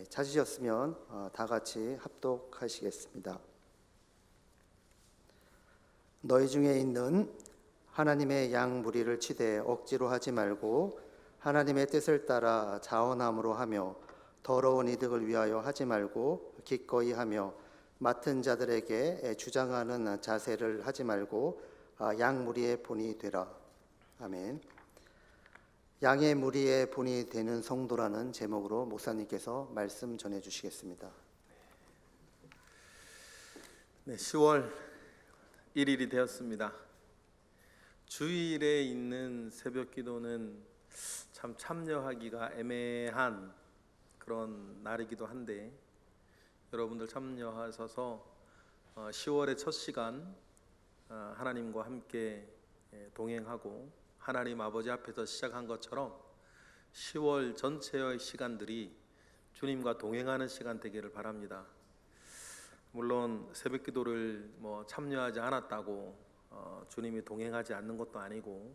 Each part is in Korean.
찾으셨으면 다 같이 합독하시겠습니다. 너희 중에 있는 하나님의 양 무리를 치되 억지로 하지 말고 하나님의 뜻을 따라 자원함으로 하며 더러운 이득을 위하여 하지 말고 기꺼이 하며 맡은 자들에게 주장하는 자세를 하지 말고 양 무리의 본이 되라. 아멘. 양의 무리의 본이 되는 성도라는 제목으로 목사님께서 말씀 전해 주시겠습니다. 네, 10월 1일이 되었습니다. 주일에 있는 새벽 기도는 참 참여하기가 애매한 그런 날이기도 한데 여러분들 참여하셔서 10월의 첫 시간 하나님과 함께 동행하고 하나님 아버지 앞에서 시작한 것처럼 10월 전체의 시간들이 주님과 동행하는 시간 되기를 바랍니다. 물론 새벽 기도를 참여하지 않았다고 주님이 동행하지 않는 것도 아니고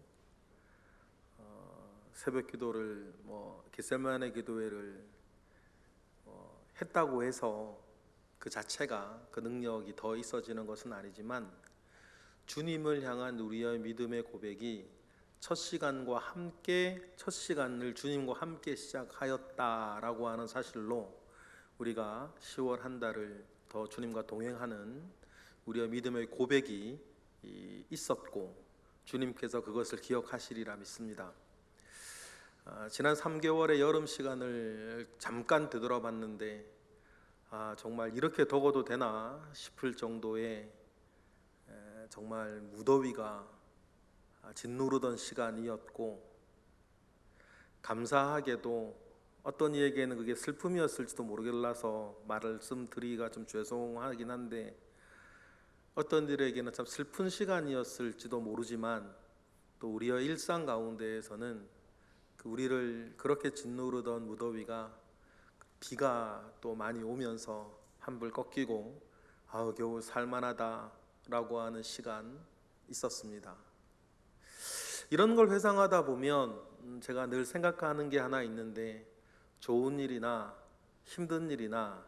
새벽 기도를 겟세마네 기도회를 했다고 해서 그 자체가 그 능력이 더 있어지는 것은 아니지만 주님을 향한 우리의 믿음의 고백이 첫 시간과 함께 첫 시간을 주님과 함께 시작하였다라고 하는 사실로 우리가 10월 한 달을 더 주님과 동행하는 우리의 믿음의 고백이 있었고 주님께서 그것을 기억하시리라 믿습니다. 지난 3개월의 여름 시간을 잠깐 되돌아봤는데 정말 이렇게 더워도 되나 싶을 정도의 정말 무더위가 짓누르던 시간이었고 감사하게도 어떤 이에게는 그게 슬픔이었을지도 모르겠라서 말씀드리기가 좀 죄송하긴 한데 어떤 이들에게는 참 슬픈 시간이었을지도 모르지만 또 우리의 일상 가운데에서는 우리를 그렇게 짓누르던 무더위가 비가 또 많이 오면서 한불 꺾이고 겨우 살만하다라고 하는 시간 있었습니다. 이런 걸 회상하다 보면 제가 늘 생각하는 게 하나 있는데 좋은 일이나 힘든 일이나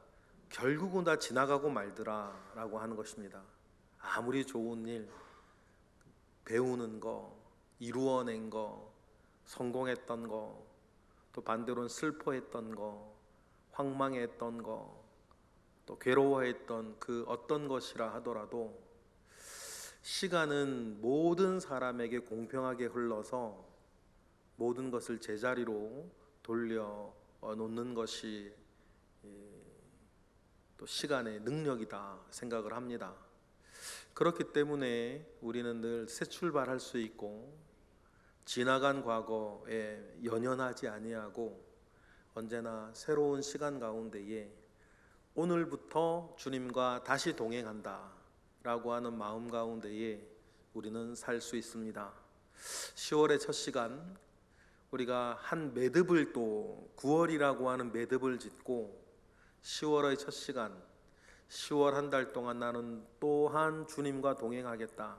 결국은 다 지나가고 말더라 라고 하는 것입니다. 아무리 좋은 일, 배우는 거, 이루어낸 거, 성공했던 거, 또 반대로는 슬퍼했던 거, 황망했던 거, 또 괴로워했던 그 어떤 것이라 하더라도 시간은 모든 사람에게 공평하게 흘러서 모든 것을 제자리로 돌려 놓는 것이 또 시간의 능력이다 생각을 합니다. 그렇기 때문에 우리는 늘 새 출발할 수 있고 지나간 과거에 연연하지 아니하고 언제나 새로운 시간 가운데에 오늘부터 주님과 다시 동행한다 라고 하는 마음 가운데에 우리는 살 수 있습니다. 10월의 첫 시간 우리가 한 매듭을 또 9월이라고 하는 매듭을 짓고 10월의 첫 시간 10월 한 달 동안 나는 또한 주님과 동행하겠다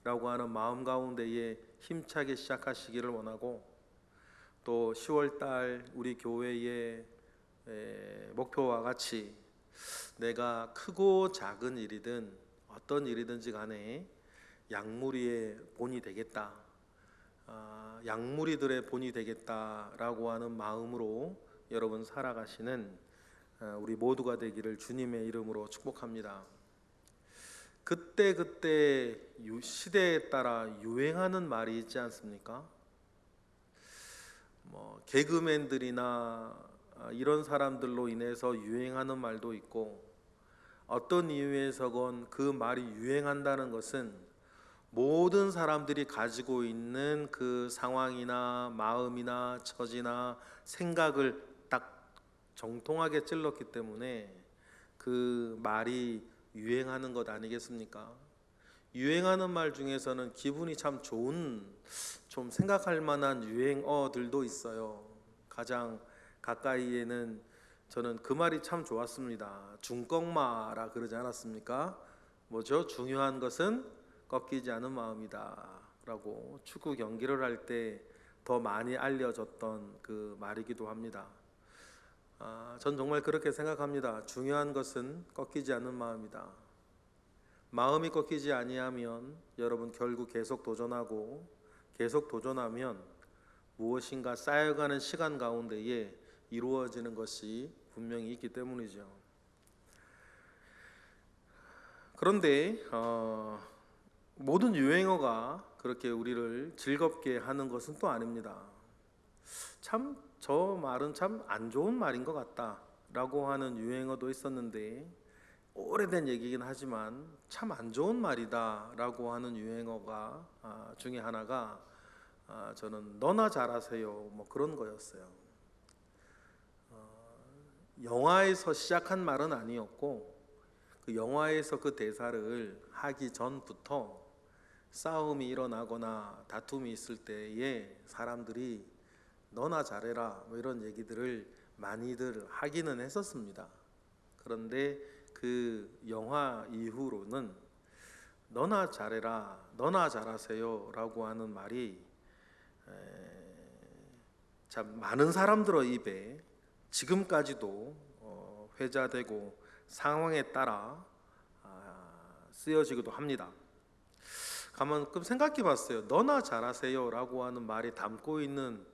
라고 하는 마음 가운데에 힘차게 시작하시기를 원하고 또 10월 달 우리 교회의 목표와 같이 내가 크고 작은 일이든 어떤 일이든지 간에 양무리의 본이 되겠다, 양무리들의 본이 되겠다라고 하는 마음으로 여러분 살아가시는 우리 모두가 되기를 주님의 이름으로 축복합니다. 그때 시대에 따라 유행하는 말이 있지 않습니까? 개그맨들이나 이런 사람들로 인해서 유행하는 말도 있고 어떤 이유에서건 그 말이 유행한다는 것은 모든 사람들이 가지고 있는 그 상황이나 마음이나 처지나 생각을 딱 정통하게 찔렀기 때문에 그 말이 유행하는 것 아니겠습니까? 유행하는 말 중에서는 기분이 참 좋은 좀 생각할 만한 유행어들도 있어요. 가장 가까이에는 저는 그 말이 참 좋았습니다. 중꺾마라 그러지 않았습니까? 뭐죠? 중요한 것은 꺾이지 않은 마음이다 라고 축구 경기를 할 때 더 많이 알려졌던 그 말이기도 합니다. 전 정말 그렇게 생각합니다. 중요한 것은 꺾이지 않는 마음이다. 마음이 꺾이지 아니하면 여러분 결국 계속 도전하고 계속 도전하면 무엇인가 쌓여가는 시간 가운데에 이루어지는 것이 분명히 있기 때문이죠. 그런데 모든 유행어가 그렇게 우리를 즐겁게 하는 것은 또 아닙니다. 참 저 말은 참 안 좋은 말인 것 같다라고 하는 유행어도 있었는데, 오래된 얘기긴 하지만 참 안 좋은 말이다라고 하는 유행어가 중에 하나가 저는 너나 잘하세요 뭐 그런 거였어요. 영화에서 시작한 말은 아니었고, 그 영화에서 그 대사를 하기 전부터 싸움이 일어나거나 다툼이 있을 때에 사람들이 너나 잘해라 뭐 이런 얘기들을 많이들 하기는 했었습니다. 그런데 그 영화 이후로는 너나 잘해라, 너나 잘하세요 라고 하는 말이 참 많은 사람들의 입에 지금까지도 회자되고 상황에 따라 쓰여지기도 합니다. 가만끔 생각해 봤어요. 너나 잘하세요 라고 하는 말이 담고 있는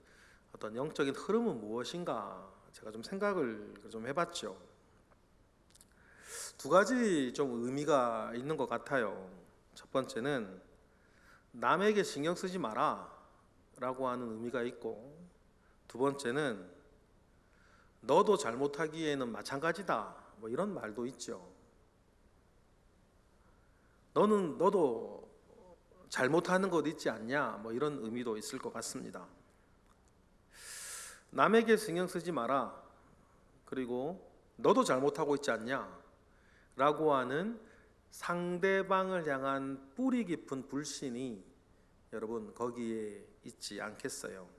어떤 영적인 흐름은 무엇인가 제가 좀 생각을 좀 해봤죠. 두 가지 좀 의미가 있는 것 같아요. 첫 번째는 남에게 신경 쓰지 마라 라고 하는 의미가 있고, 두 번째는 너도 잘못하기에는 마찬가지다 뭐 이런 말도 있죠. 너도 잘못하는 것 있지 않냐 뭐 이런 의미도 있을 것 같습니다. 남에게 신경 쓰지 마라, 그리고 너도 잘못하고 있지 않냐 라고 하는 상대방을 향한 뿌리 깊은 불신이 여러분 거기에 있지 않겠어요?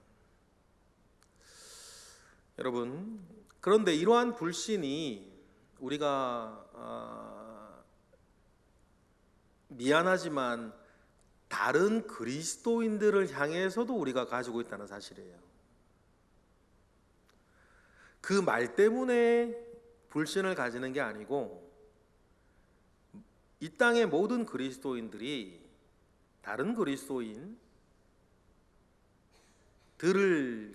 여러분, 그런데 이러한 불신이 우리가 미안하지만 다른 그리스도인들을 향해서도 우리가 가지고 있다는 사실이에요. 그 말 때문에 불신을 가지는 게 아니고, 이 땅의 모든 그리스도인들이 다른 그리스도인들을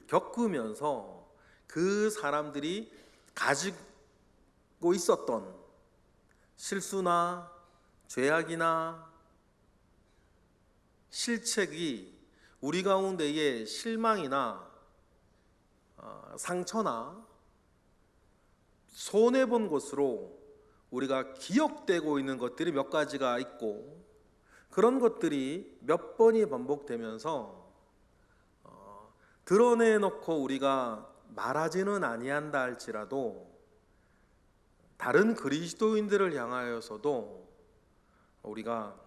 겪으면서 그 사람들이 가지고 있었던 실수나 죄악이나 실책이 우리 가운데의 실망이나 상처나 손해본 것으로 우리가 기억되고 있는 것들이 몇 가지가 있고, 그런 것들이 몇 번이 반복되면서 드러내놓고 우리가 말하지는 아니한다 할지라도 다른 그리스도인들을 향하여서도 우리가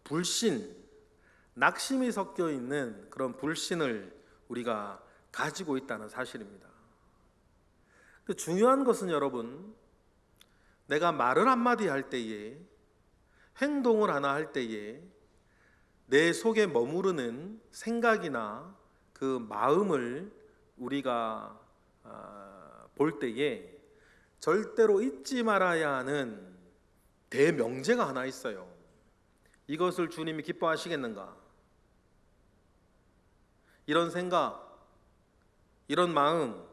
불신, 낙심이 섞여 있는 그런 불신을 우리가 가지고 있다는 사실입니다. 근데 중요한 것은 여러분, 내가 말을 한마디 할 때에, 행동을 하나 할 때에 내 속에 머무르는 생각이나 그 마음을 우리가 볼 때에 절대로 잊지 말아야 하는 대명제가 하나 있어요. 이것을 주님이 기뻐하시겠는가? 이런 생각, 이런 마음,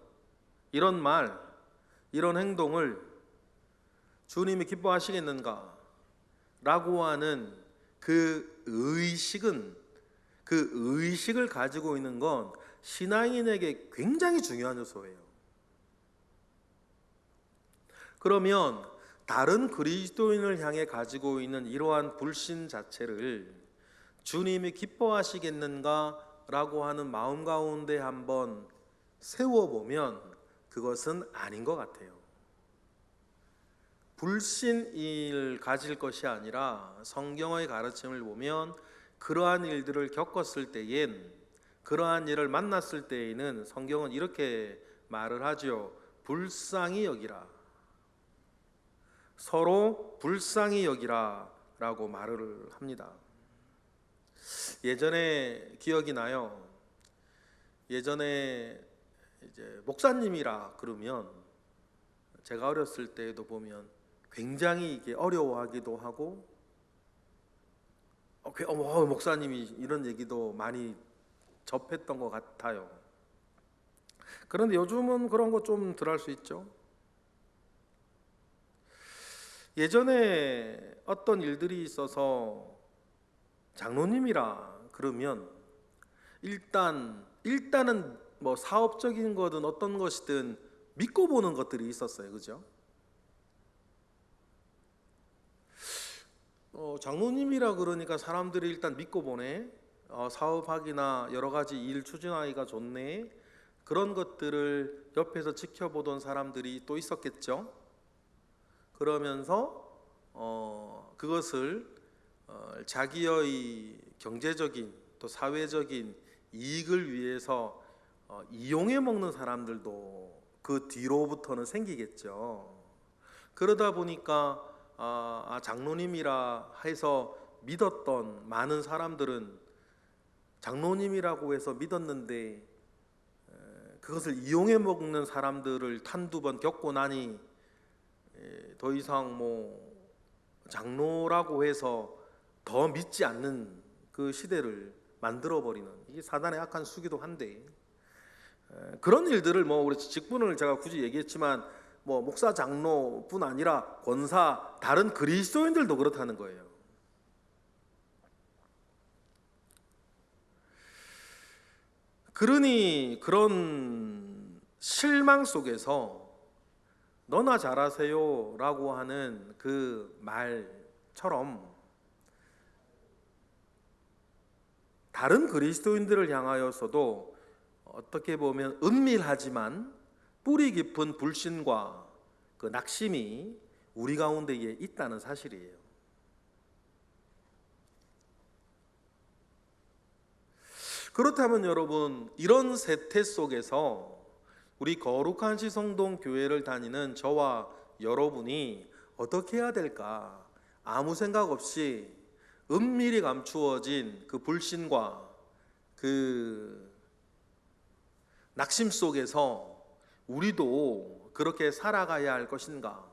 이런 말, 이런 행동을 주님이 기뻐하시겠는가? 라고 하는 그 의식은, 그 의식을 가지고 있는 건 신앙인에게 굉장히 중요한 요소예요. 그러면 다른 그리스도인을 향해 가지고 있는 이러한 불신 자체를 주님이 기뻐하시겠는가? 라고 하는 마음 가운데 한번 세워보면 그것은 아닌 것 같아요. 불신을 가질 것이 아니라 성경의 가르침을 보면 그러한 일들을 겪었을 때엔, 그러한 일을 만났을 때에는 성경은 이렇게 말을 하죠. 불쌍히 여기라. 서로 불쌍히 여기라 라고 말을 합니다. 예전에 기억이 나요. 예전에 이제 목사님이라 그러면 제가 어렸을 때에도 보면 굉장히 이게 어려워하기도 하고 목사님이 이런 얘기도 많이 접했던 것 같아요. 그런데 요즘은 그런 거 좀 덜 할 수 있죠. 예전에 어떤 일들이 있어서 장로님이라 그러면 일단은 뭐 사업적인 거든 어떤 것이든 믿고 보는 것들이 있었어요. 그죠? 장로님이라 그러니까 사람들이 일단 믿고 보네. 사업하기나 여러 가지 일 추진하기가 좋네. 그런 것들을 옆에서 지켜보던 사람들이 또 있었겠죠. 그러면서 그것을 자기의 경제적인 또 사회적인 이익을 위해서 이용해 먹는 사람들도 그 뒤로부터는 생기겠죠. 그러다 보니까 장로님이라 해서 믿었던 많은 사람들은 장로님이라고 해서 믿었는데 그것을 이용해 먹는 사람들을 한두 번 겪고 나니 더 이상 뭐 장로라고 해서 더 믿지 않는 그 시대를 만들어 버리는, 이게 사단의 악한 수기도 한데, 그런 일들을 뭐 우리 직분을 제가 굳이 얘기했지만 뭐 목사 장로뿐 아니라 권사 다른 그리스도인들도 그렇다는 거예요. 그러니 그런 실망 속에서 너나 잘하세요 라고 하는 그 말처럼 다른 그리스도인들을 향하여서도 어떻게 보면 은밀하지만 뿌리 깊은 불신과 그 낙심이 우리 가운데에 있다는 사실이에요. 그렇다면 여러분, 이런 세태 속에서 우리 거룩한 시성동 교회를 다니는 저와 여러분이 어떻게 해야 될까? 아무 생각 없이 은밀히 감추어진 그 불신과 그 낙심 속에서 우리도 그렇게 살아가야 할 것인가?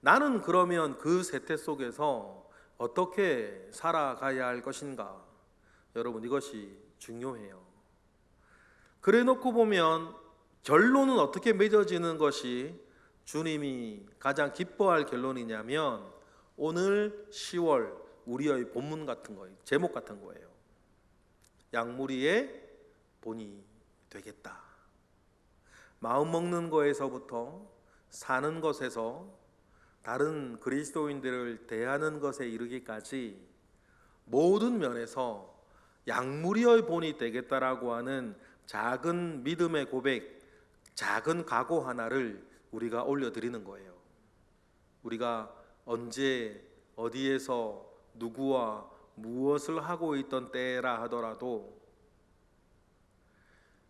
나는 그러면 그 세태 속에서 어떻게 살아가야 할 것인가? 여러분, 이것이 중요해요. 그래 놓고 보면 결론은 어떻게 맺어지는 것이 주님이 가장 기뻐할 결론이냐면 오늘 10월 우리의 본문 같은 거예요. 제목 같은 거예요. 양무리의 본이 되겠다. 마음 먹는 거에서부터 사는 것에서 다른 그리스도인들을 대하는 것에 이르기까지 모든 면에서 양무리의 본이 되겠다라고 하는 작은 믿음의 고백, 작은 각오 하나를 우리가 올려드리는 거예요. 우리가 언제 어디에서 누구와 무엇을 하고 있던 때라 하더라도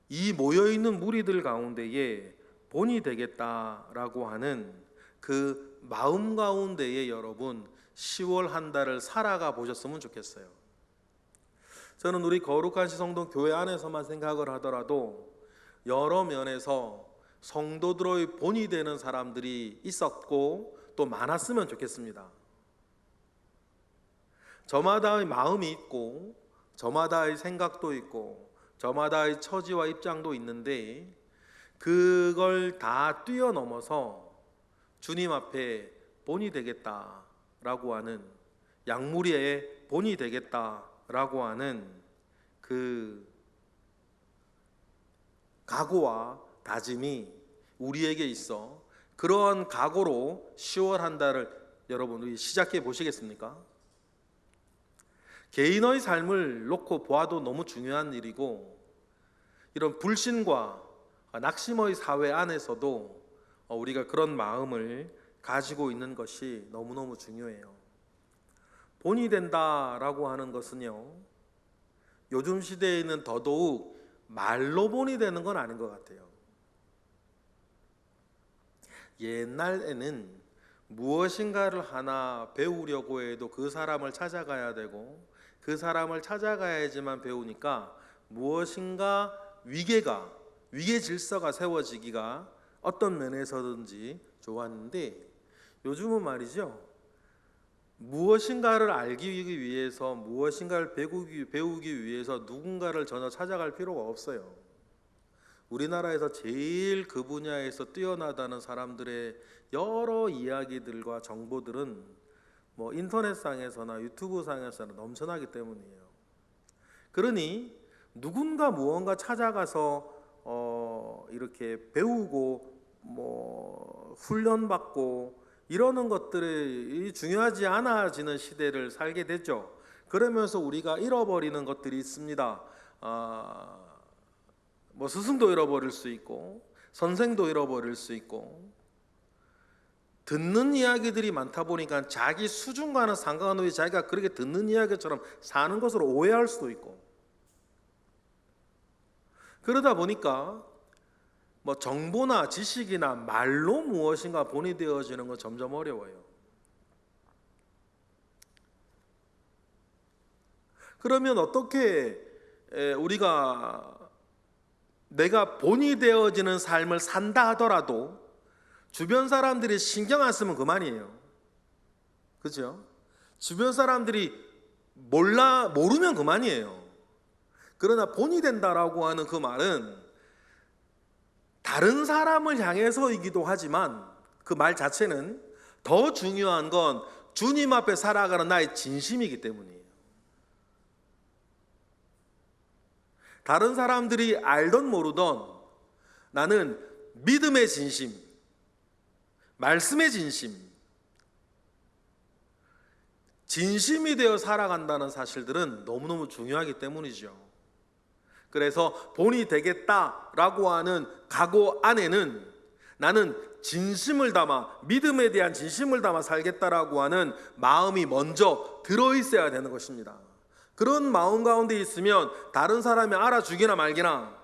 이 모여있는 무리들 가운데에 본이 되겠다라고 하는 그 마음 가운데에 여러분 10월 한 달을 살아가 보셨으면 좋겠어요. 저는 우리 거룩한 시성동 교회 안에서만 생각을 하더라도 여러 면에서 성도들의 본이 되는 사람들이 있었고 또 많았으면 좋겠습니다. 저마다의 마음이 있고 저마다의 생각도 있고 저마다의 처지와 입장도 있는데 그걸 다 뛰어넘어서 주님 앞에 본이 되겠다라고 하는, 양무리의 본이 되겠다라고 하는 그 각오와 다짐이 우리에게 있어 그러한 각오로 10월 한 달을 여러분 우리 시작해 보시겠습니까? 개인의 삶을 놓고 보아도 너무 중요한 일이고 이런 불신과 낙심의 사회 안에서도 우리가 그런 마음을 가지고 있는 것이 너무너무 중요해요. 본이 된다라고 하는 것은요, 요즘 시대에는 더더욱 말로 본이 되는 건 아닌 것 같아요. 옛날에는 무엇인가를 하나 배우려고 해도 그 사람을 찾아가야 되고 그 사람을 찾아가야지만 배우니까 무엇인가 위계가 위계 질서가 세워지기가 어떤 면에서든지 좋았는데, 요즘은 말이죠, 무엇인가를 알기 위해서, 무엇인가를 배우기 위해서 누군가를 전혀 찾아갈 필요가 없어요. 우리나라에서 제일 그 분야에서 뛰어나다는 사람들의 여러 이야기들과 정보들은 뭐 인터넷상에서나 유튜브상에서나 넘쳐나기 때문이에요. 그러니 누군가 무언가 찾아가서 이렇게 배우고 뭐 훈련받고 이러는 것들이 중요하지 않아지는 시대를 살게 되죠. 그러면서 우리가 잃어버리는 것들이 있습니다. 뭐 스승도 잃어버릴 수 있고 선생도 잃어버릴 수 있고, 듣는 이야기들이 많다 보니까 자기 수준과는 상관없이 자기가 그렇게 듣는 이야기처럼 사는 것으로 오해할 수도 있고, 그러다 보니까 뭐 정보나 지식이나 말로 무엇인가 본이 되어지는 건 점점 어려워요. 그러면 어떻게 우리가 내가 본이 되어지는 삶을 산다 하더라도 주변 사람들이 신경 안 쓰면 그만이에요. 그죠? 주변 사람들이 모르면 그만이에요. 그러나 본이 된다라고 하는 그 말은 다른 사람을 향해서이기도 하지만, 그 말 자체는 더 중요한 건 주님 앞에 살아가는 나의 진심이기 때문이에요. 다른 사람들이 알던 모르던 나는 믿음의 진심, 말씀의 진심이 되어 살아간다는 사실들은 너무너무 중요하기 때문이죠. 그래서 본이 되겠다라고 하는 각오 안에는 나는 진심을 담아, 믿음에 대한 진심을 담아 살겠다라고 하는 마음이 먼저 들어있어야 되는 것입니다. 그런 마음 가운데 있으면 다른 사람이 알아주기나 말기나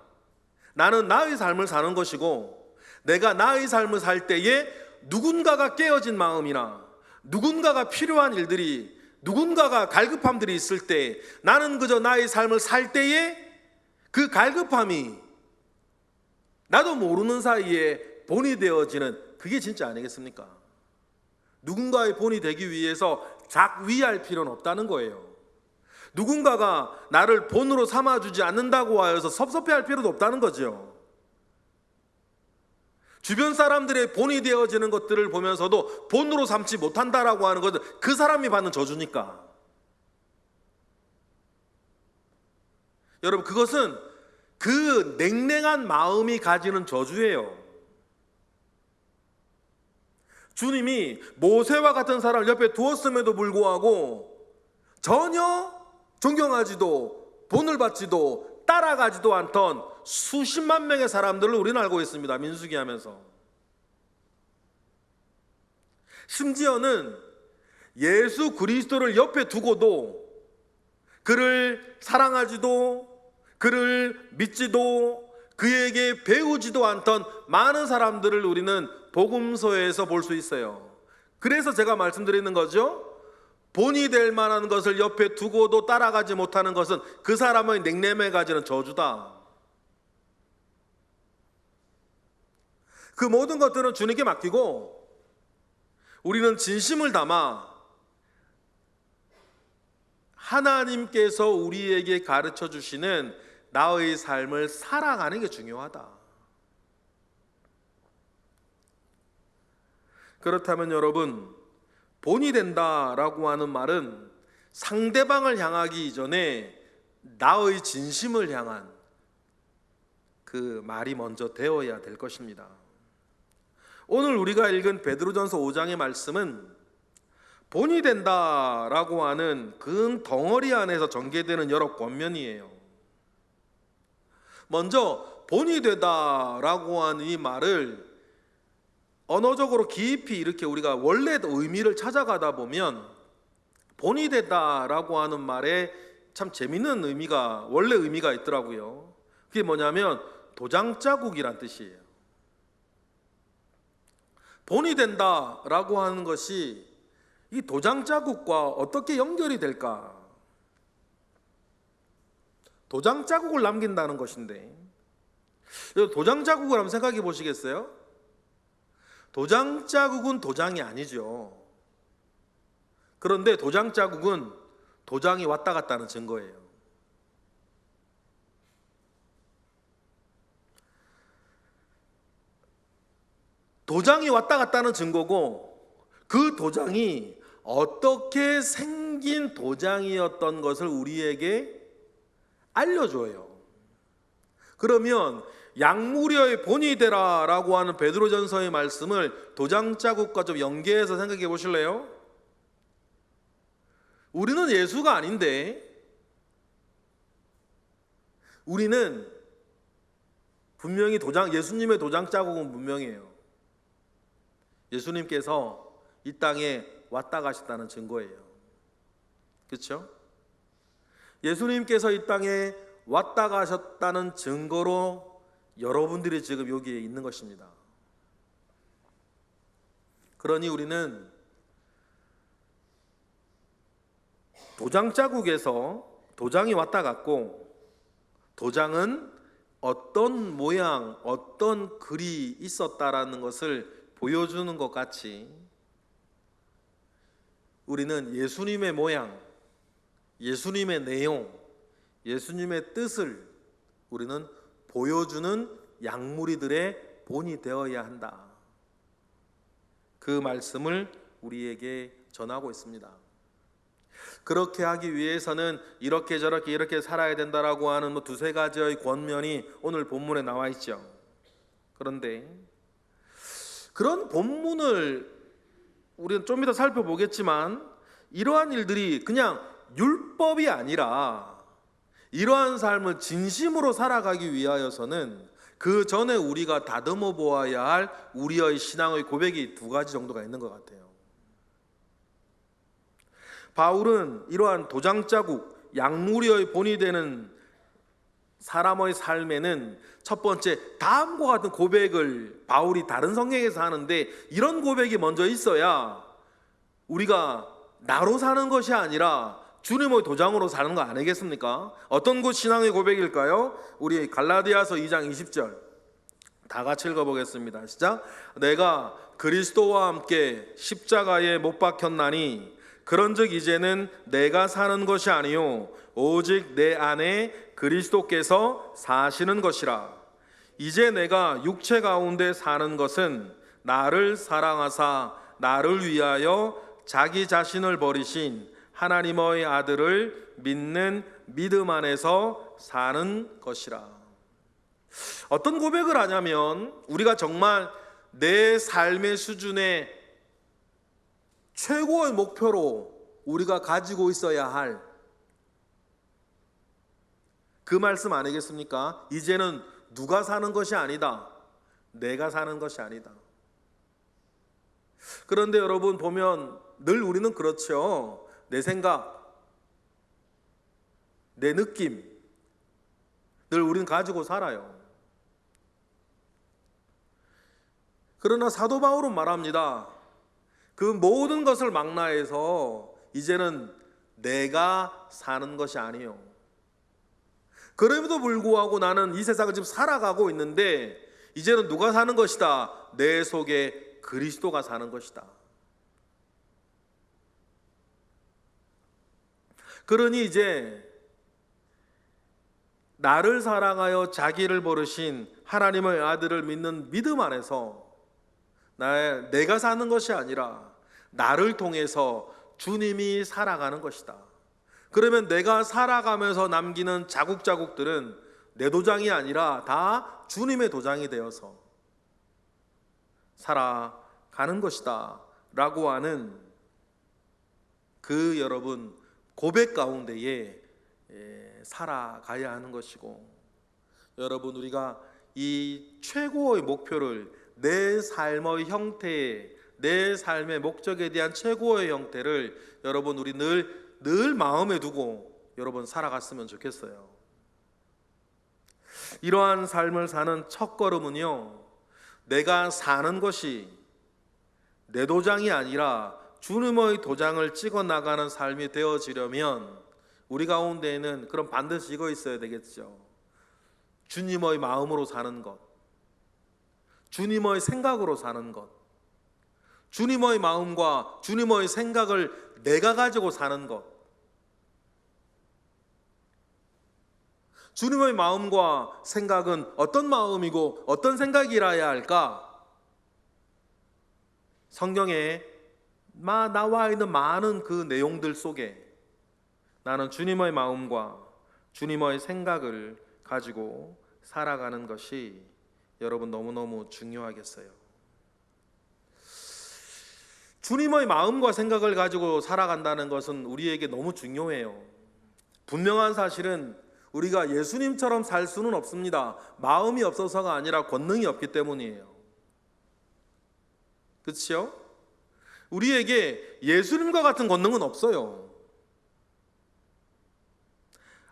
나는 나의 삶을 사는 것이고, 내가 나의 삶을 살 때에 누군가가 깨어진 마음이나 누군가가 필요한 일들이, 누군가가 갈급함들이 있을 때 나는 그저 나의 삶을 살 때에 그 갈급함이 나도 모르는 사이에 본이 되어지는, 그게 진짜 아니겠습니까? 누군가의 본이 되기 위해서 작위할 필요는 없다는 거예요. 누군가가 나를 본으로 삼아주지 않는다고 하여서 섭섭해할 필요도 없다는 거죠. 주변 사람들의 본이 되어지는 것들을 보면서도 본으로 삼지 못한다라고 하는 것은 그 사람이 받는 저주니까. 여러분, 그것은 그 냉랭한 마음이 가지는 저주예요. 주님이 모세와 같은 사람을 옆에 두었음에도 불구하고 전혀 존경하지도 본을 받지도 따라가지도 않던 수십만 명의 사람들을 우리는 알고 있습니다. 민수기 하면서. 심지어는 예수 그리스도를 옆에 두고도 그를 사랑하지도 그를 믿지도 그에게 배우지도 않던 많은 사람들을 우리는 복음서에서 볼 수 있어요. 그래서 제가 말씀드리는 거죠. 본이 될 만한 것을 옆에 두고도 따라가지 못하는 것은 그 사람의 냉랭함에 가지는 저주다. 그 모든 것들은 주님께 맡기고 우리는 진심을 담아 하나님께서 우리에게 가르쳐 주시는 나의 삶을 살아가는 게 중요하다. 그렇다면 여러분, 본이 된다라고 하는 말은 상대방을 향하기 이전에 나의 진심을 향한 그 말이 먼저 되어야 될 것입니다. 오늘 우리가 읽은 베드로전서 5장의 말씀은 본이 된다라고 하는 큰 덩어리 안에서 전개되는 여러 권면이에요. 먼저 본이 되다라고 하는 이 말을 언어적으로 깊이 이렇게 우리가 원래 의미를 찾아가다 보면 본이 되다라고 하는 말에 참 재밌는 의미가, 원래 의미가 있더라고요. 그게 뭐냐면 도장자국이란 뜻이에요. 본이 된다라고 하는 것이 이 도장자국과 어떻게 연결이 될까? 도장자국을 남긴다는 것인데, 도장 자국을 한번 생각해 보시겠어요? 도장 자국은 도장이 아니죠. 그런데 도장 자국은 도장이 왔다 갔다 하는 증거예요. 도장이 왔다 갔다 하는 증거고, 그 도장이 어떻게 생긴 도장이었던 것을 우리에게 알려줘요. 그러면 약물의 본이 되라라고 하는 베드로전서의 말씀을 도장 자국과 좀 연계해서 생각해 보실래요? 우리는 예수가 아닌데, 우리는 분명히 예수님의 도장 자국은 분명해요. 예수님께서 이 땅에 왔다 가셨다는 증거예요. 그렇죠? 예수님께서 이 땅에 왔다 가셨다는 증거로 여러분들이 지금 여기에 있는 것입니다. 그러니 우리는 도장 자국에서 도장이 왔다 갔고, 도장은 어떤 모양, 어떤 글이 있었다라는 것을 보여주는 것 같이, 우리는 예수님의 모양, 예수님의 내용, 예수님의 뜻을 우리는 보여주는 약물이들의 본이 되어야 한다. 그 말씀을 우리에게 전하고 있습니다. 그렇게 하기 위해서는 이렇게 저렇게 이렇게 살아야 된다라고 하는 두세 가지의 권면이 오늘 본문에 나와 있죠. 그런데 그런 본문을 우리는 좀 이따 살펴보겠지만, 이러한 일들이 그냥 율법이 아니라 이러한 삶을 진심으로 살아가기 위하여서는 그 전에 우리가 다듬어 보아야 할 우리의 신앙의 고백이 두 가지 정도가 있는 것 같아요. 바울은 이러한 도장 자국, 약물의 본이 되는 사람의 삶에는 첫 번째, 다음과 같은 고백을 바울이 다른 성경에서 하는데, 이런 고백이 먼저 있어야 우리가 나로 사는 것이 아니라 주님의 도장으로 사는 거 아니겠습니까? 어떤 것 신앙의 고백일까요? 우리 갈라디아서 2장 20절 다 같이 읽어보겠습니다. 시작. 내가 그리스도와 함께 십자가에 못 박혔나니 그런즉 이제는 내가 사는 것이 아니요 오직 내 안에 그리스도께서 사시는 것이라. 이제 내가 육체 가운데 사는 것은 나를 사랑하사 나를 위하여 자기 자신을 버리신 하나님의 아들을 믿는 믿음 안에서 사는 것이라. 어떤 고백을 하냐면, 우리가 정말 내 삶의 수준의 최고의 목표로 우리가 가지고 있어야 할 그 말씀 아니겠습니까? 이제는 누가 사는 것이 아니다, 내가 사는 것이 아니다. 그런데 여러분 보면 늘 우리는 그렇죠. 내 생각, 내 느낌, 늘 우리는 가지고 살아요. 그러나 사도 바울은 말합니다. 그 모든 것을 망라해서 이제는 내가 사는 것이 아니요, 그럼에도 불구하고 나는 이 세상을 지금 살아가고 있는데 이제는 누가 사는 것이다? 내 속에 그리스도가 사는 것이다. 그러니 이제 나를 사랑하여 자기를 버리신 하나님의 아들을 믿는 믿음 안에서 내가 사는 것이 아니라 나를 통해서 주님이 살아가는 것이다. 그러면 내가 살아가면서 남기는 자국자국들은 내 도장이 아니라 다 주님의 도장이 되어서 살아가는 것이다 라고 하는 그 여러분 고백 가운데에 살아가야 하는 것이고, 여러분 우리가 이 최고의 목표를 내 삶의 형태에, 내 삶의 목적에 대한 최고의 형태를 여러분 우리 늘 마음에 두고 여러분 살아갔으면 좋겠어요. 이러한 삶을 사는 첫걸음은요, 내가 사는 것이 내 도장이 아니라 주님의 도장을 찍어 나가는 삶이 되어지려면 우리 가운데에는 그럼 반드시 이거 있어야 되겠죠. 주님의 마음으로 사는 것, 주님의 생각으로 사는 것, 주님의 마음과 주님의 생각을 내가 가지고 사는 것, 주님의 마음과 생각은 어떤 마음이고 어떤 생각이라야 할까? 성경에 나와 있는 많은 그 내용들 속에 나는 주님의 마음과 주님의 생각을 가지고 살아가는 것이 여러분 너무너무 중요하겠어요. 주님의 마음과 생각을 가지고 살아간다는 것은 우리에게 너무 중요해요. 분명한 사실은 우리가 예수님처럼 살 수는 없습니다. 마음이 없어서가 아니라 권능이 없기 때문이에요. 그렇죠? 우리에게 예수님과 같은 권능은 없어요.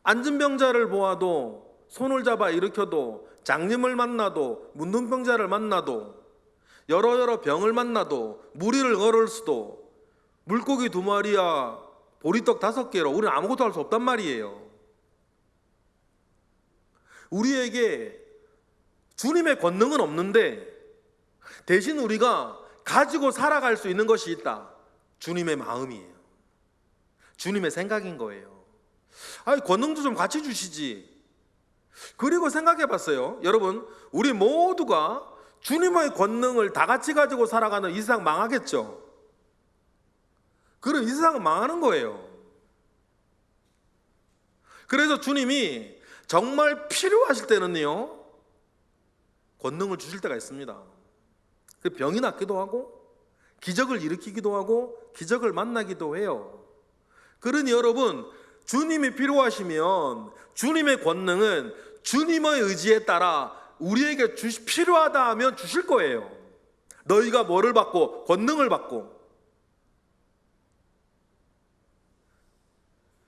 앉은 병자를 보아도, 손을 잡아 일으켜도, 장님을 만나도, 문둥병자를 만나도, 여러 병을 만나도, 무리를 걸을 수도, 물고기 2마리야 보리떡 5개로 우리는 아무것도 할 수 없단 말이에요. 우리에게 주님의 권능은 없는데 대신 우리가 가지고 살아갈 수 있는 것이 있다. 주님의 마음이에요. 주님의 생각인 거예요. 아니, 권능도 좀 같이 주시지. 그리고 생각해 봤어요. 여러분, 우리 모두가 주님의 권능을 다 같이 가지고 살아가는 이 세상 망하겠죠. 그럼 이 세상은 망하는 거예요. 그래서 주님이 정말 필요하실 때는요, 권능을 주실 때가 있습니다. 그 병이 낫기도 하고 기적을 일으키기도 하고 기적을 만나기도 해요. 그러니 여러분, 주님이 필요하시면 주님의 권능은 주님의 의지에 따라 우리에게 필요하다 하면 주실 거예요. 너희가 뭐를 받고? 권능을 받고.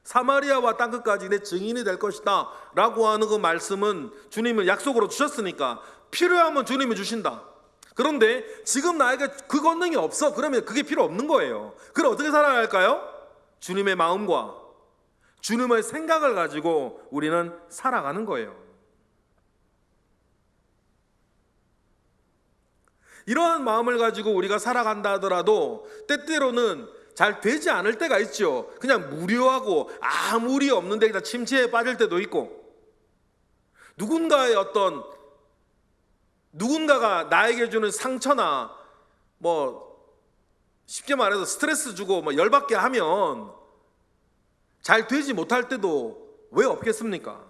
사마리아와 땅끝까지 내 증인이 될 것이다 라고 하는 그 말씀은 주님은 약속으로 주셨으니까 필요하면 주님이 주신다. 그런데 지금 나에게 그 권능이 없어. 그러면 그게 필요 없는 거예요. 그럼 어떻게 살아야 할까요? 주님의 마음과 주님의 생각을 가지고 우리는 살아가는 거예요. 이러한 마음을 가지고 우리가 살아간다 하더라도 때때로는 잘 되지 않을 때가 있죠. 그냥 무료하고 아무 무리 없는데 그냥 침체에 빠질 때도 있고, 누군가가 나에게 주는 상처나 쉽게 말해서 스트레스 주고 열받게 하면 잘 되지 못할 때도 왜 없겠습니까?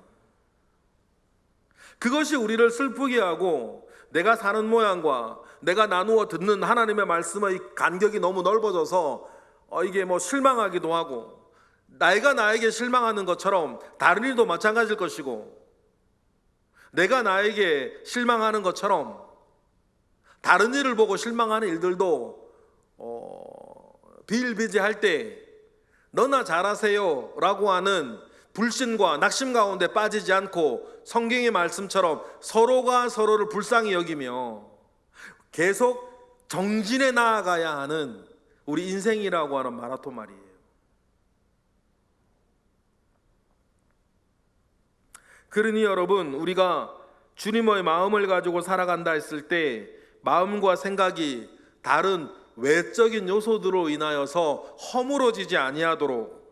그것이 우리를 슬프게 하고 내가 사는 모양과 내가 나누어 듣는 하나님의 말씀의 간격이 너무 넓어져서 이게 실망하기도 하고, 내가 나에게 실망하는 것처럼 다른 일도 마찬가지일 것이고, 내가 나에게 실망하는 것처럼 다른 일을 보고 실망하는 일들도 비일비재할 때 너나 잘하세요 라고 하는 불신과 낙심 가운데 빠지지 않고 성경의 말씀처럼 서로가 서로를 불쌍히 여기며 계속 정진해 나아가야 하는 우리 인생이라고 하는 마라톤 말이에요. 그러니 여러분, 우리가 주님의 마음을 가지고 살아간다 했을 때 마음과 생각이 다른 외적인 요소들로 인하여서 허물어지지 아니하도록,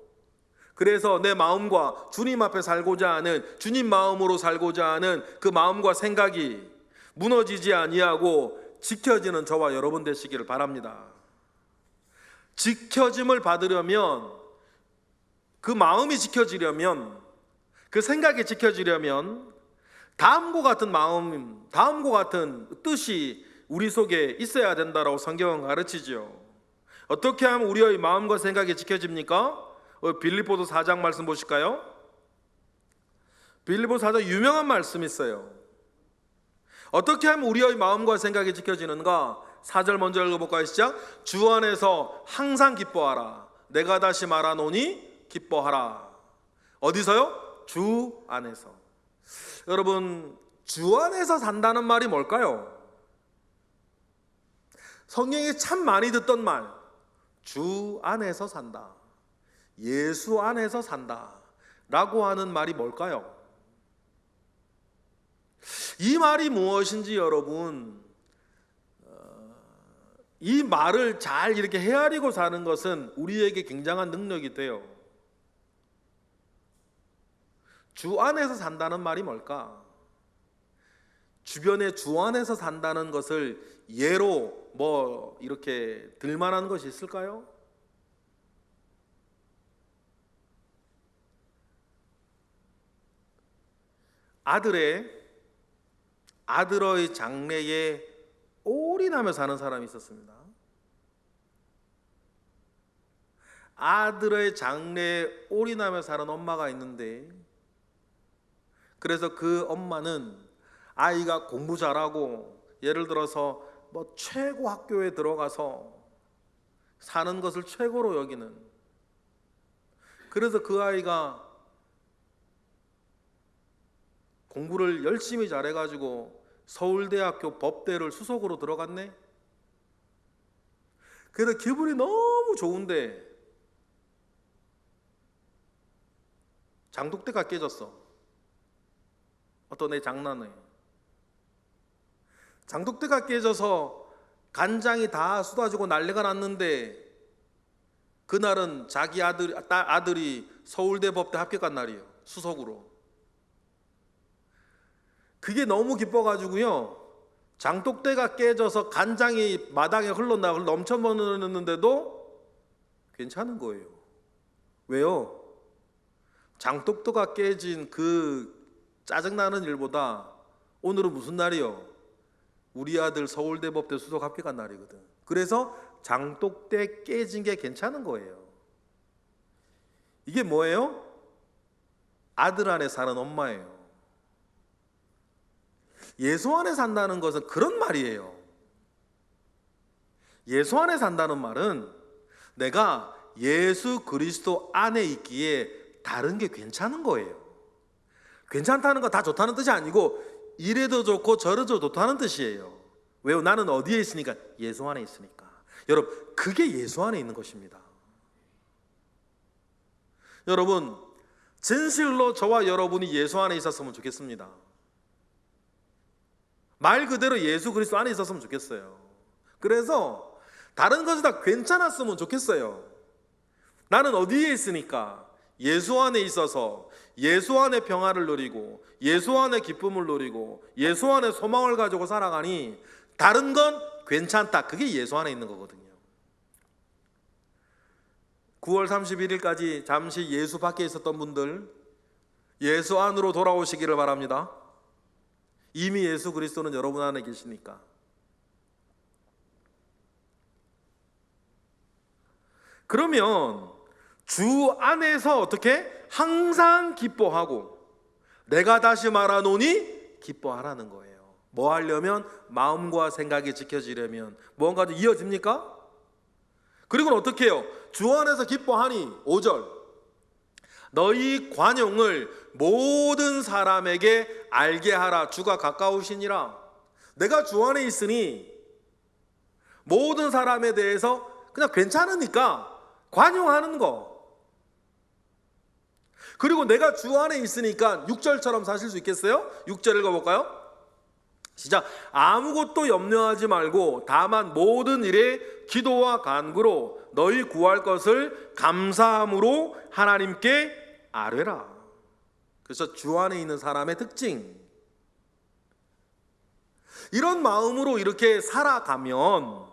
그래서 내 마음과 주님 앞에 살고자 하는, 주님 마음으로 살고자 하는 그 마음과 생각이 무너지지 아니하고 지켜지는 저와 여러분 되시기를 바랍니다. 지켜짐을 받으려면, 그 마음이 지켜지려면, 그 생각이 지켜지려면 다음과 같은 마음, 다음과 같은 뜻이 우리 속에 있어야 된다라고 성경은 가르치죠. 어떻게 하면 우리의 마음과 생각이 지켜집니까? 빌립보서 4장 말씀 보실까요? 빌립보서 4장 유명한 말씀이 있어요. 어떻게 하면 우리의 마음과 생각이 지켜지는가? 4절 먼저 읽어볼까요? 시작. 주 안에서 항상 기뻐하라. 내가 다시 말하노니 기뻐하라. 어디서요? 주 안에서. 여러분, 주 안에서 산다는 말이 뭘까요? 성경에 참 많이 듣던 말, 주 안에서 산다, 예수 안에서 산다 라고 하는 말이 뭘까요? 이 말이 무엇인지 여러분, 이 말을 잘 이렇게 헤아리고 사는 것은 우리에게 굉장한 능력이 돼요. 주 안에서 산다는 말이 뭘까? 주변에 주 안에서 산다는 것을 예로 뭐 이렇게 들만한 것이 있을까요? 아들의 장래에 올인하며 사는 사람이 있었습니다. 아들의 장래에 올인하며 사는 엄마가 있는데, 그래서 그 엄마는 아이가 공부 잘하고 예를 들어서 뭐 최고 학교에 들어가서 사는 것을 최고로 여기는, 그래서 그 아이가 공부를 열심히 잘해가지고 서울대학교 법대를 수석으로 들어갔네. 그래서 기분이 너무 좋은데 장독대가 깨졌어. 어떤 애 장난해. 장독대가 깨져서 간장이 다 쏟아지고 난리가 났는데, 그날은 자기 아들이 서울대 법대 합격한 날이에요. 수석으로. 그게 너무 기뻐가지고요, 장독대가 깨져서 간장이 마당에 흘러나가고 넘쳐버렸는데도 괜찮은 거예요. 왜요? 장독대가 깨진 그 짜증나는 일보다 오늘은 무슨 날이요? 우리 아들 서울대 법대 수석 합격한 날이거든. 그래서 장독대 깨진 게 괜찮은 거예요. 이게 뭐예요? 아들 안에 사는 엄마예요. 예수 안에 산다는 것은 그런 말이에요. 예수 안에 산다는 말은 내가 예수 그리스도 안에 있기에 다른 게 괜찮은 거예요. 괜찮다는 거 다 좋다는 뜻이 아니고 이래도 좋고 저래도 좋다는 뜻이에요. 왜요? 나는 어디에 있으니까? 예수 안에 있으니까. 여러분, 그게 예수 안에 있는 것입니다. 여러분, 진실로 저와 여러분이 예수 안에 있었으면 좋겠습니다. 말 그대로 예수 그리스도 안에 있었으면 좋겠어요. 그래서 다른 것이 다 괜찮았으면 좋겠어요. 나는 어디에 있으니까? 예수 안에 있어서 예수 안에 평화를 누리고 예수 안에 기쁨을 누리고 예수 안에 소망을 가지고 살아가니 다른 건 괜찮다. 그게 예수 안에 있는 거거든요. 9월 31일까지 잠시 예수 밖에 있었던 분들, 예수 안으로 돌아오시기를 바랍니다. 이미 예수 그리스도는 여러분 안에 계시니까. 그러면 주 안에서 어떻게? 항상 기뻐하고, 내가 다시 말하노니 기뻐하라는 거예요. 뭐 하려면? 마음과 생각이 지켜지려면 뭔가 좀 이어집니까? 그리고 어떻게 해요? 주 안에서 기뻐하니 5절, 너희 관용을 모든 사람에게 알게 하라. 주가 가까우시니라. 내가 주 안에 있으니 모든 사람에 대해서 그냥 괜찮으니까 관용하는 거. 그리고 내가 주 안에 있으니까 6절처럼 사실 수 있겠어요? 6절 읽어볼까요? 시작. 아무것도 염려하지 말고 다만 모든 일에 기도와 간구로 너희 구할 것을 감사함으로 하나님께 아뢰라. 그래서 주 안에 있는 사람의 특징, 이런 마음으로 이렇게 살아가면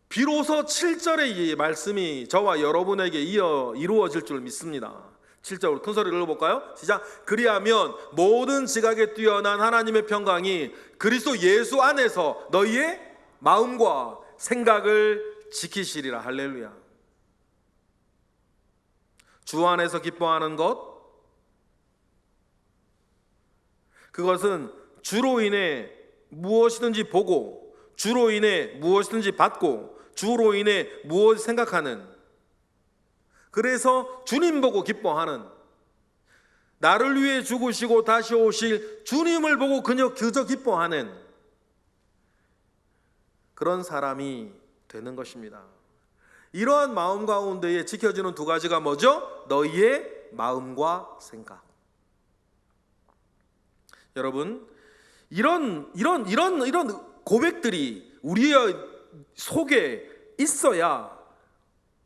비로소 7절의 이 말씀이 저와 여러분에게 이루어질 줄 믿습니다. 7절 큰 소리로 읽어볼까요? 시작. 그리하면 모든 지각에 뛰어난 하나님의 평강이 그리스도 예수 안에서 너희의 마음과 생각을 지키시리라. 할렐루야. 주 안에서 기뻐하는 것, 그것은 주로 인해 무엇이든지 보고, 주로 인해 무엇이든지 받고, 주로 인해 무엇을 생각하는, 그래서 주님 보고 기뻐하는, 나를 위해 죽으시고 다시 오실 주님을 보고 그저 기뻐하는 그런 사람이 되는 것입니다. 이러한 마음 가운데에 지켜지는 두 가지가 뭐죠? 너희의 마음과 생각. 여러분, 이런 고백들이 우리의 속에 있어야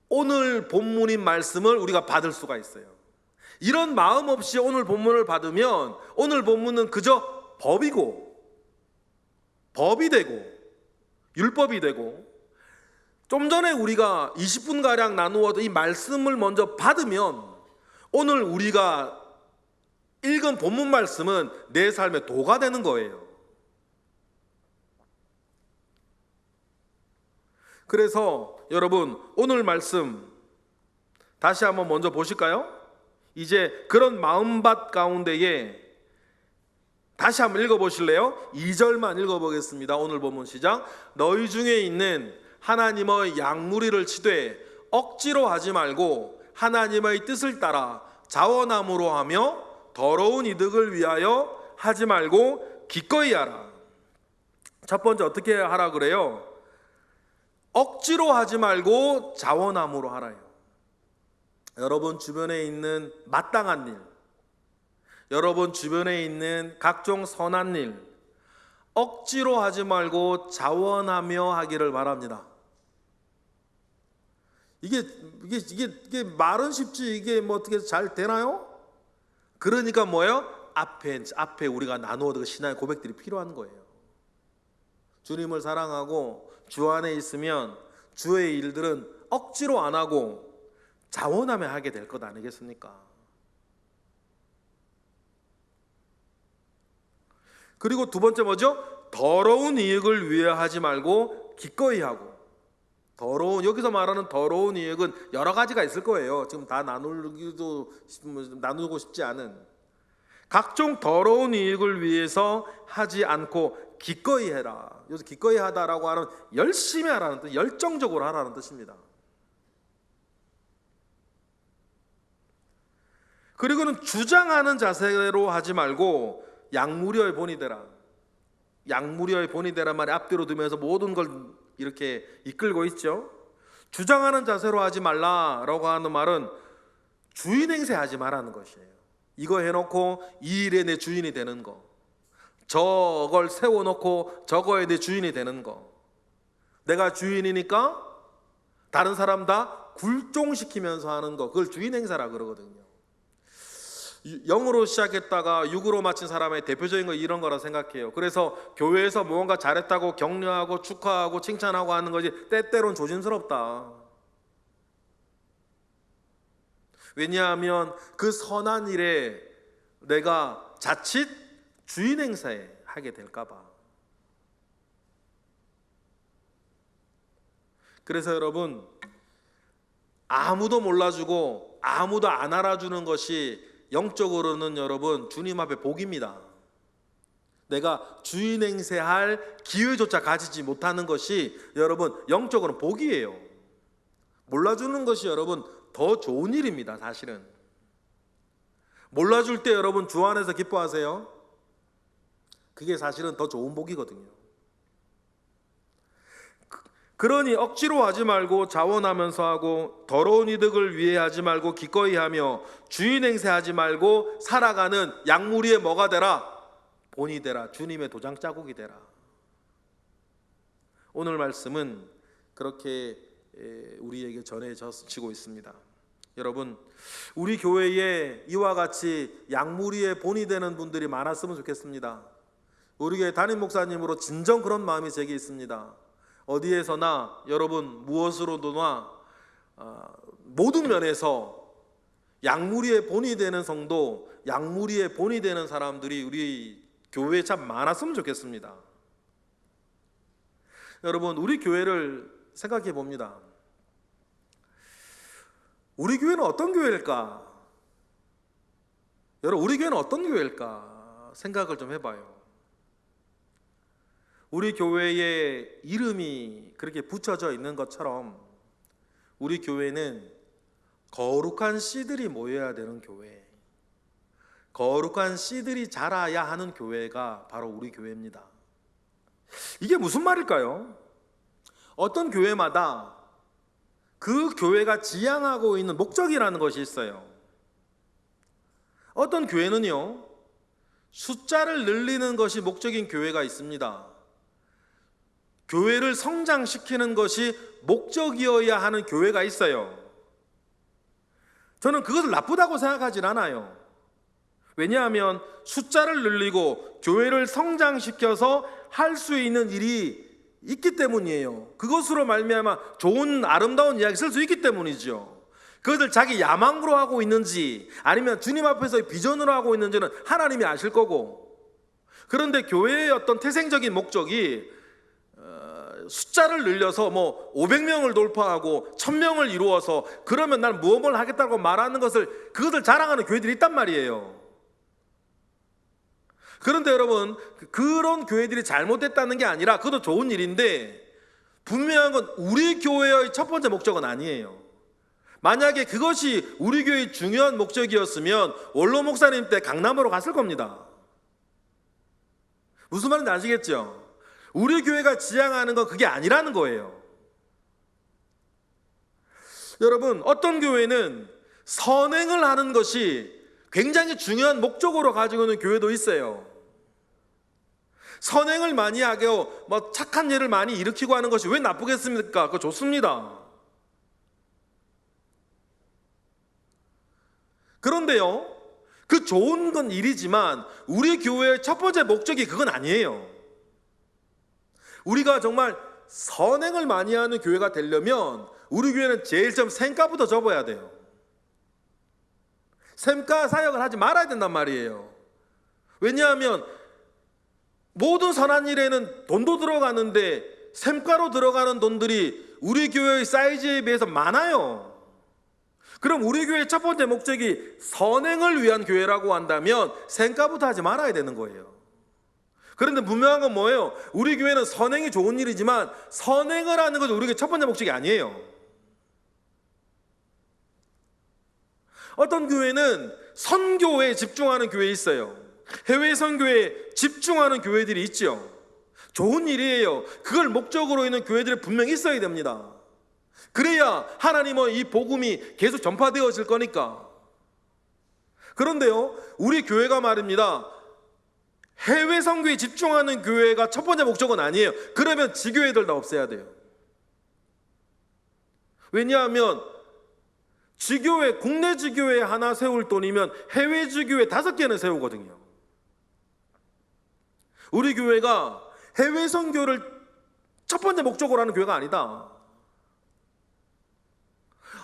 오늘 본문인 말씀을 우리가 받을 수가 있어요. 이런 마음 없이 오늘 본문을 받으면 오늘 본문은 그저 법이 되고 율법이 되고, 좀 전에 우리가 20분가량 나누어도 이 말씀을 먼저 받으면 오늘 우리가 읽은 본문 말씀은 내 삶의 도가 되는 거예요. 그래서 여러분, 오늘 말씀 다시 한번 먼저 보실까요? 이제 그런 마음밭 가운데에 다시 한번 읽어보실래요? 2절만 읽어보겠습니다. 오늘 본문 시작. 너희 중에 있는 하나님의 양무리를 치되 억지로 하지 말고 하나님의 뜻을 따라 자원함으로 하며 더러운 이득을 위하여 하지 말고 기꺼이 하라. 첫 번째 어떻게 하라 그래요? 억지로 하지 말고 자원함으로 하라요. 여러분 주변에 있는 마땅한 일, 여러분 주변에 있는 각종 선한 일, 억지로 하지 말고 자원하며 하기를 바랍니다. 이게 말은 쉽지 이게 뭐 어떻게 잘 되나요? 그러니까 뭐예요? 앞에 우리가 나누어도 신앙의 고백들이 필요한 거예요. 주님을 사랑하고 주 안에 있으면 주의 일들은 억지로 안 하고 자원하며 하게 될 것 아니겠습니까? 그리고 두 번째 뭐죠? 더러운 이익을 위해 하지 말고 기꺼이 하고. 여기서 말하는 더러운 이익은 여러 가지가 있을 거예요. 지금 다 나누고 싶지 않은 각종 더러운 이익을 위해서 하지 않고 기꺼이 해라. 여기서 기꺼이 하다라고 하는 열심히 하라는 뜻, 열정적으로 하라는 뜻입니다. 그리고는 주장하는 자세로 하지 말고 양무리의 본이 되라. 양무리의 본이 되란 말이 앞뒤로 두면서 모든 걸 이렇게 이끌고 있죠. 주장하는 자세로 하지 말라라고 하는 말은 주인 행세하지 말라는 것이에요. 이거 해놓고 이 일에 내 주인이 되는 거, 저걸 세워놓고 저거에 내 주인이 되는 거, 내가 주인이니까 다른 사람 다 굴종시키면서 하는 거, 그걸 주인 행사라 그러거든요. 영으로 시작했다가 6으로 마친 사람의 대표적인 거 이런 거라 생각해요. 그래서 교회에서 무언가 잘했다고 격려하고 축하하고 칭찬하고 하는 것이 때때로는 조심스럽다. 왜냐하면 그 선한 일에 내가 자칫 주인 행사에 하게 될까 봐. 그래서 여러분, 아무도 몰라주고 아무도 안 알아주는 것이 영적으로는 여러분 주님 앞에 복입니다. 내가 주인 행세할 기회조차 가지지 못하는 것이 여러분 영적으로는 복이에요. 몰라주는 것이 여러분 더 좋은 일입니다. 사실은 몰라줄 때 여러분 주 안에서 기뻐하세요. 그게 사실은 더 좋은 복이거든요. 그러니 억지로 하지 말고 자원하면서 하고 더러운 이득을 위해 하지 말고 기꺼이 하며 주인 행세하지 말고 살아가는 양무리의 뭐가 되라? 본이 되라. 주님의 도장 자국이 되라. 오늘 말씀은 그렇게 우리에게 전해지고 있습니다. 여러분, 우리 교회에 이와 같이 양무리의 본이 되는 분들이 많았으면 좋겠습니다. 우리 교회 담임 목사님으로 진정 그런 마음이 제게 있습니다. 어디에서나 여러분 무엇으로도나 모든 면에서 양무리의 본이 되는 성도, 양무리의 본이 되는 사람들이 우리 교회에 참 많았으면 좋겠습니다. 여러분, 우리 교회를 생각해 봅니다. 우리 교회는 어떤 교회일까? 여러분, 우리 교회는 어떤 교회일까? 생각을 좀 해봐요. 우리 교회에 이름이 그렇게 붙여져 있는 것처럼 우리 교회는 거룩한 씨들이 모여야 되는 교회, 거룩한 씨들이 자라야 하는 교회가 바로 우리 교회입니다. 이게 무슨 말일까요? 어떤 교회마다 그 교회가 지향하고 있는 목적이라는 것이 있어요. 어떤 교회는요, 숫자를 늘리는 것이 목적인 교회가 있습니다. 교회를 성장시키는 것이 목적이어야 하는 교회가 있어요. 저는 그것을 나쁘다고 생각하진 않아요. 왜냐하면 숫자를 늘리고 교회를 성장시켜서 할 수 있는 일이 있기 때문이에요. 그것으로 말미암아 좋은 아름다운 이야기 쓸 수 있기 때문이죠. 그것을 자기 야망으로 하고 있는지 아니면 주님 앞에서 비전으로 하고 있는지는 하나님이 아실 거고, 그런데 교회의 어떤 태생적인 목적이 숫자를 늘려서 500명을 돌파하고 1000명을 이루어서 그러면 난 무엇을 하겠다고 말하는 그것을 자랑하는 교회들이 있단 말이에요. 그런데 여러분, 그런 교회들이 잘못됐다는 게 아니라 그것도 좋은 일인데, 분명한 건 우리 교회의 첫 번째 목적은 아니에요. 만약에 그것이 우리 교회의 중요한 목적이었으면 원로 목사님 때 강남으로 갔을 겁니다. 무슨 말인지 아시겠죠? 우리 교회가 지향하는 건 그게 아니라는 거예요. 여러분, 어떤 교회는 선행을 하는 것이 굉장히 중요한 목적으로 가지고 있는 교회도 있어요. 선행을 많이 하고 착한 일을 많이 일으키고 하는 것이 왜 나쁘겠습니까? 그거 좋습니다. 그런데요, 그 좋은 건 일이지만 우리 교회의 첫 번째 목적이 그건 아니에요. 우리가 정말 선행을 많이 하는 교회가 되려면 우리 교회는 제일 좀 샘가부터 접어야 돼요. 샘가 사역을 하지 말아야 된단 말이에요. 왜냐하면 모든 선한 일에는 돈도 들어가는데 샘가로 들어가는 돈들이 우리 교회의 사이즈에 비해서 많아요. 그럼 우리 교회의 첫 번째 목적이 선행을 위한 교회라고 한다면 샘가부터 하지 말아야 되는 거예요. 그런데 분명한 건 뭐예요? 우리 교회는 선행이 좋은 일이지만 선행을 하는 것이 우리 교회의 첫 번째 목적이 아니에요. 어떤 교회는 선교에 집중하는 교회 있어요. 해외 선교에 집중하는 교회들이 있죠. 좋은 일이에요. 그걸 목적으로 있는 교회들이 분명히 있어야 됩니다. 그래야 하나님은 이 복음이 계속 전파되어질 거니까. 그런데요, 우리 교회가 말입니다, 해외 선교에 집중하는 교회가 첫 번째 목적은 아니에요. 그러면 지교회들 다 없애야 돼요. 왜냐하면 지교회, 국내 지교회 하나 세울 돈이면 해외 지교회 5개는 세우거든요. 우리 교회가 해외 선교를 첫 번째 목적으로 하는 교회가 아니다.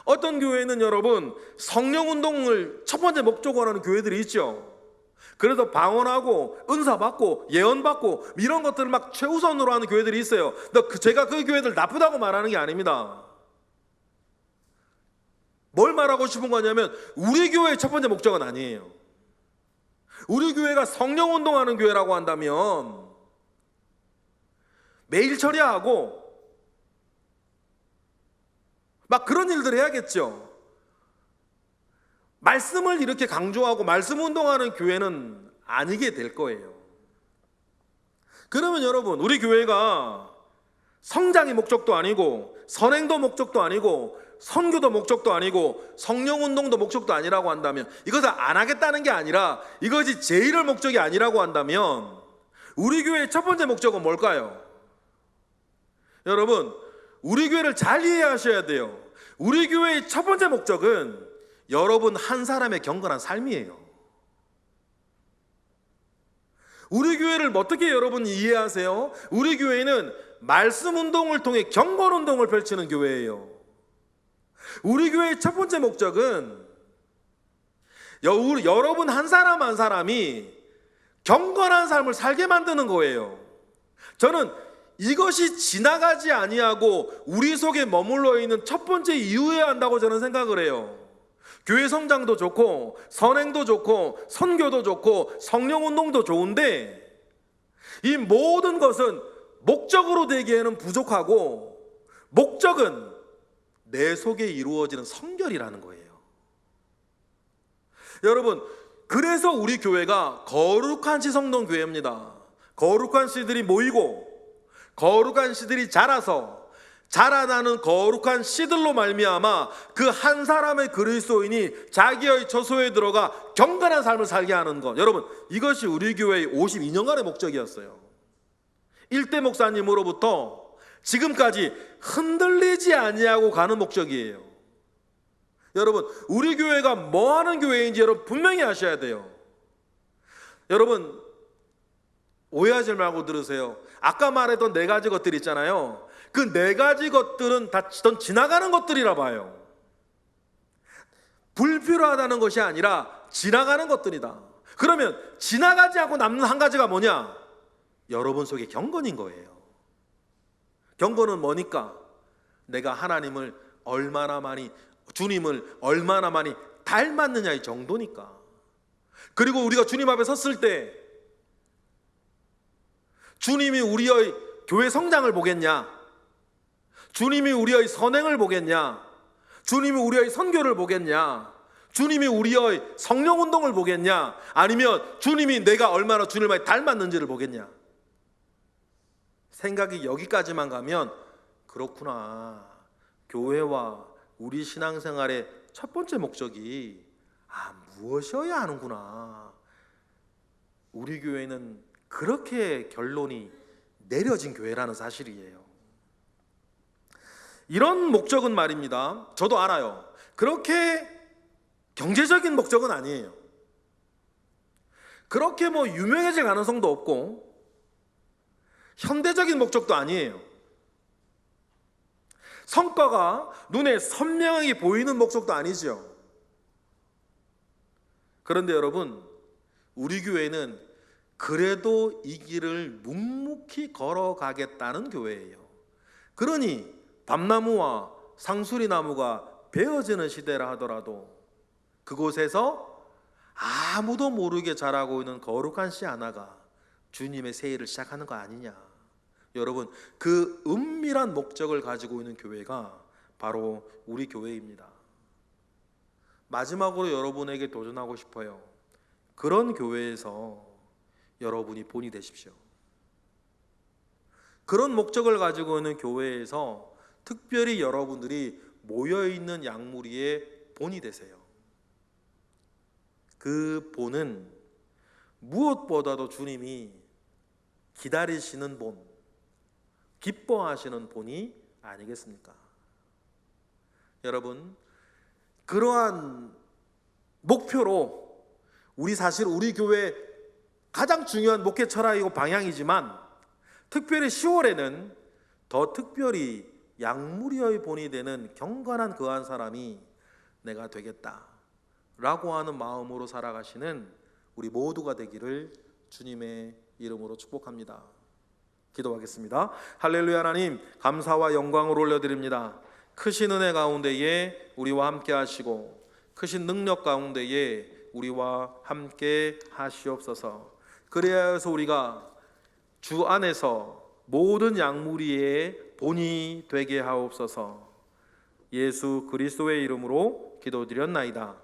어떤 교회는 여러분 성령 운동을 첫 번째 목적으로 하는 교회들이 있죠. 그래서 방언하고 은사 받고 예언 받고 이런 것들을 막 최우선으로 하는 교회들이 있어요. 제가 그 교회들 나쁘다고 말하는 게 아닙니다. 뭘 말하고 싶은 거냐면 우리 교회의 첫 번째 목적은 아니에요. 우리 교회가 성령 운동하는 교회라고 한다면 매일 처리하고 막 그런 일들을 해야겠죠. 말씀을 이렇게 강조하고 말씀 운동하는 교회는 아니게 될 거예요. 그러면 여러분, 우리 교회가 성장의 목적도 아니고 선행도 목적도 아니고 선교도 목적도 아니고 성령 운동도 목적도 아니라고 한다면, 이것을 안 하겠다는 게 아니라 이것이 제일의 목적이 아니라고 한다면 우리 교회의 첫 번째 목적은 뭘까요? 여러분, 우리 교회를 잘 이해하셔야 돼요. 우리 교회의 첫 번째 목적은 여러분 한 사람의 경건한 삶이에요. 우리 교회를 어떻게 여러분 이해하세요? 우리 교회는 말씀 운동을 통해 경건 운동을 펼치는 교회예요. 우리 교회의 첫 번째 목적은 여러분 한 사람 한 사람이 경건한 삶을 살게 만드는 거예요. 저는 이것이 지나가지 아니하고 우리 속에 머물러 있는 첫 번째 이유여야 한다고 저는 생각을 해요. 교회 성장도 좋고 선행도 좋고 선교도 좋고 성령 운동도 좋은데 이 모든 것은 목적으로 되기에는 부족하고, 목적은 내 속에 이루어지는 성결이라는 거예요. 여러분, 그래서 우리 교회가 거룩한 시 성동 교회입니다. 거룩한 씨들이 모이고 거룩한 씨들이 자라서 자라나는 거룩한 씨들로 말미암아 그 한 사람의 그리스도인이 자기의 처소에 들어가 경건한 삶을 살게 하는 것, 여러분 이것이 우리 교회의 52년간의 목적이었어요. 일대 목사님으로부터 지금까지 흔들리지 아니하고 가는 목적이에요. 여러분 우리 교회가 뭐 하는 교회인지 여러분 분명히 아셔야 돼요. 여러분 오해하지 말고 들으세요. 아까 말했던 네 가지 것들 있잖아요. 그 네 가지 것들은 다 지나가는 것들이라 봐요. 불필요하다는 것이 아니라 지나가는 것들이다. 그러면 지나가지 않고 남는 한 가지가 뭐냐? 여러분 속에 경건인 거예요. 경건은 뭐니까? 내가 하나님을 얼마나 많이, 주님을 얼마나 많이 닮았느냐의 정도니까. 그리고 우리가 주님 앞에 섰을 때 주님이 우리의 교회 성장을 보겠냐? 주님이 우리의 선행을 보겠냐? 주님이 우리의 선교를 보겠냐? 주님이 우리의 성령 운동을 보겠냐? 아니면 주님이 내가 얼마나 주님을 많이 닮았는지를 보겠냐? 생각이 여기까지만 가면 그렇구나. 교회와 우리 신앙생활의 첫 번째 목적이 무엇이어야 하는구나. 우리 교회는 그렇게 결론이 내려진 교회라는 사실이에요. 이런 목적은 말입니다. 저도 알아요. 그렇게 경제적인 목적은 아니에요. 그렇게 유명해질 가능성도 없고 현대적인 목적도 아니에요. 성과가 눈에 선명하게 보이는 목적도 아니죠. 그런데 여러분, 우리 교회는 그래도 이 길을 묵묵히 걸어가겠다는 교회예요. 그러니 밤나무와 상수리나무가 베어지는 시대라 하더라도 그곳에서 아무도 모르게 자라고 있는 거룩한 씨 하나가 주님의 세일을 시작하는 거 아니냐. 여러분, 그 은밀한 목적을 가지고 있는 교회가 바로 우리 교회입니다. 마지막으로 여러분에게 도전하고 싶어요. 그런 교회에서 여러분이 본이 되십시오. 그런 목적을 가지고 있는 교회에서 특별히 여러분들이 모여있는 양무리의 본이 되세요. 그 본은 무엇보다도 주님이 기다리시는 본, 기뻐하시는 본이 아니겠습니까? 여러분, 그러한 목표로 사실 우리 교회 가장 중요한 목회 철학이고 방향이지만 특별히 10월에는 더 특별히 양무리의 본이 되는 경건한 그 한 사람이 내가 되겠다 라고 하는 마음으로 살아가시는 우리 모두가 되기를 주님의 이름으로 축복합니다. 기도하겠습니다. 할렐루야. 하나님, 감사와 영광을 올려드립니다. 크신 은혜 가운데에 우리와 함께 하시고 크신 능력 가운데에 우리와 함께 하시옵소서. 그래야 해서 우리가 주 안에서 모든 양무리의 본이 되게 하옵소서. 예수 그리스도의 이름으로 기도드렸나이다.